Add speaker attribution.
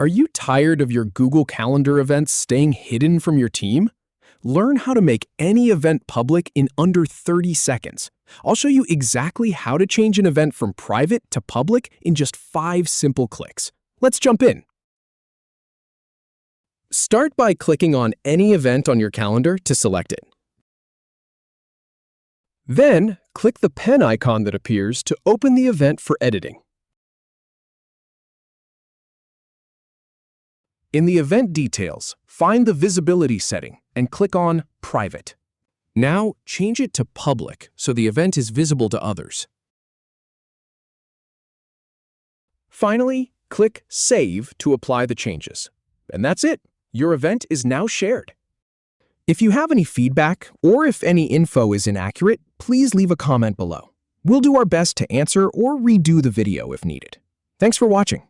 Speaker 1: Are you tired of your Google Calendar events staying hidden from your team? Learn how to make any event public in under 30 seconds. I'll show you exactly how to change an event from private to public in just 5 simple clicks. Let's jump in. Start by clicking on any event on your calendar to select it. Then, click the pen icon that appears to open the event for editing. In the event details, find the visibility setting and click on Private. Now, change it to Public so the event is visible to others. Finally, click Save to apply the changes. And that's it. Your event is now shared. If you have any feedback or if any info is inaccurate, please leave a comment below. We'll do our best to answer or redo the video if needed. Thanks for watching.